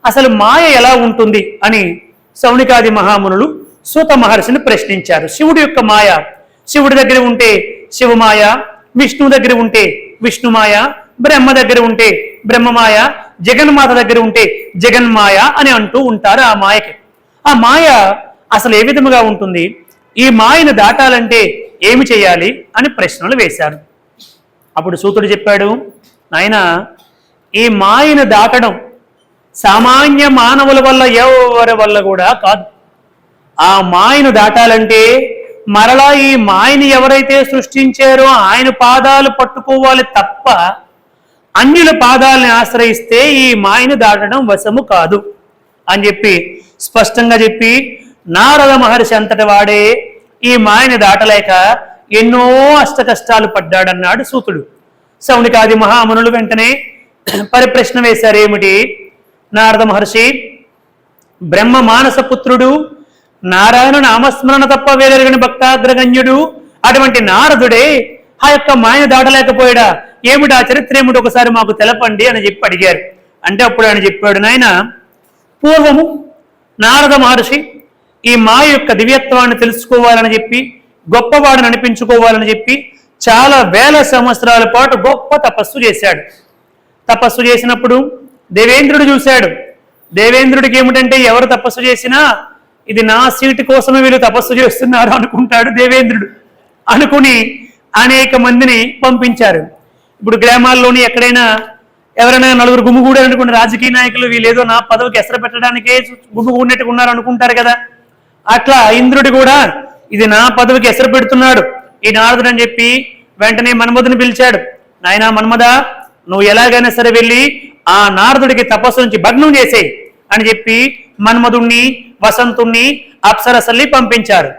అసలు మాయ ఎలా ఉంటుంది అని శౌనికాది మహామునులు సూత మహర్షిని ప్రశ్నించారు. శివుడి యొక్క మాయ శివుడి దగ్గర ఉంటే శివమాయ, విష్ణువు దగ్గర ఉంటే విష్ణుమాయ, బ్రహ్మ దగ్గర ఉంటే బ్రహ్మమాయ, జగన్మాత దగ్గర ఉంటే జగన్మాయ అని అంటూ ఉంటారు. ఆ మాయకి ఆ మాయ అసలు ఏ విధముగా ఉంటుంది, ఈ మాయను దాటాలంటే ఏమి చేయాలి అని ప్రశ్నలు వేశారు. అప్పుడు సూతుడు చెప్పాడు, నాయన ఈ మాయను దాటడం సామాన్య మానవుల వల్ల ఎవరి వల్ల కూడా కాదు. ఆ మాయను దాటాలంటే మరలా ఈ మాయని ఎవరైతే సృష్టించారో ఆయన పాదాలు పట్టుకోవాలి తప్ప అన్యుల పాదాలని ఆశ్రయిస్తే ఈ మాయను దాటడం వశము కాదు అని చెప్పి స్పష్టంగా చెప్పి నారద మహర్షి అంతటి వాడే ఈ మాయని దాటలేక ఎన్నో అష్ట కష్టాలు పడ్డాడన్నాడు సూతుడు. శౌనికాది మహామునులు వెంటనే పరిప్రశ్న వేశారు. ఏమిటి? నారద మహర్షి బ్రహ్మ మానస పుత్రుడు, నారాయణ నామస్మరణ తప్ప వేరెరగని భక్తాగ్రగణ్యుడు అటువంటి నారదుడే ఆ యొక్క మాయను దాటలేకపోయాడా? ఏమిటి ఆ చరిత్ర ఏమిటి ఒకసారి మాకు తెలపండి అని చెప్పి అడిగారు. అంటే అప్పుడు ఆయన చెప్పాడు, నాయన పూర్వము నారద మహర్షి ఈ మాయ యొక్క దివ్యత్వాన్ని తెలుసుకోవాలని చెప్పి గొప్పవాడిని అనిపించుకోవాలని చెప్పి చాలా వేల సంవత్సరాల పాటు గొప్ప తపస్సు చేశాడు. తపస్సు చేసినప్పుడు దేవేంద్రుడు చూశాడు. దేవేంద్రుడికి ఏమిటంటే ఎవరు తపస్సు చేసినా ఇది నా సీటు కోసమే వీళ్ళు తపస్సు చేస్తున్నారు అనుకుంటాడు దేవేంద్రుడు. అనుకుని అనేక మందిని పంపించారు. ఇప్పుడు గ్రామాల్లోని ఎక్కడైనా ఎవరైనా నలుగురు గుమ్ముగూడారు అనుకున్న రాజకీయ నాయకులు వీళ్ళేదో నా పదవికి ఎసరు పెట్టడానికే గుమ్ముగూడినట్టుగా ఉన్నారు అనుకుంటారు కదా. అట్లా ఇంద్రుడు కూడా ఇది నా పదవికి ఎసరు పెడుతున్నాడు ఈ నారదుడు అని చెప్పి వెంటనే మన్మధుని పిలిచాడు. నాయనా మన్మధ, నువ్వు ఎలాగైనా సరే వెళ్ళి ఆ నారదుడికి తపస్సు నుంచి భగ్నం చేసేయి అని చెప్పి మన్మధుణ్ణి, వసంతుణ్ణి, అప్సరసల్ని పంపించారు.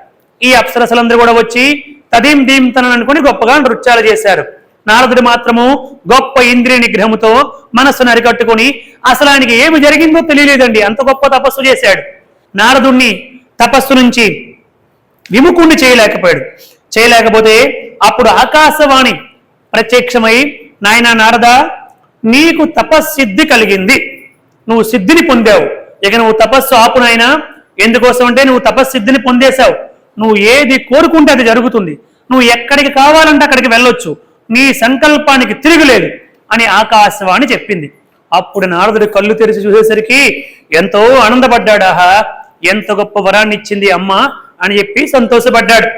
ఈ అప్సరసలందరూ కూడా వచ్చి తదీం దీం తనని అనుకుని గొప్పగా నృత్యాలు చేశారు. నారదుడు మాత్రము గొప్ప ఇంద్రియ నిగ్రహంతో మనస్సును అరికట్టుకుని అసలు ఆయనకి ఏమి జరిగిందో తెలియలేదండి, అంత గొప్ప తపస్సు చేశాడు. నారదుణ్ణి తపస్సు నుంచి విముఖుణ్ణి చేయలేకపోతే అప్పుడు ఆకాశవాణి ప్రత్యక్షమై, నాయనా నారద, నీకు తపస్సిద్ధి కలిగింది, నువ్వు సిద్ధిని పొందావు, ఇక నువ్వు తపస్సు ఆపు నాయనా. ఎందుకోసం అంటే నువ్వు తపస్సిద్ధిని పొందేశావు, నువ్వు ఏది కోరుకుంటే అది జరుగుతుంది, నువ్వు ఎక్కడికి కావాలంటే అక్కడికి వెళ్ళొచ్చు, నీ సంకల్పానికి తిరుగులేదు అని ఆకాశవాణి చెప్పింది. అప్పుడు నారదుడు కళ్ళు తెరిచి చూసేసరికి ఎంతో ఆనందపడ్డాడు. ఆహా, ఎంత గొప్ప వరాన్ని ఇచ్చింది అమ్మ అని చెప్పి సంతోషపడ్డాడు.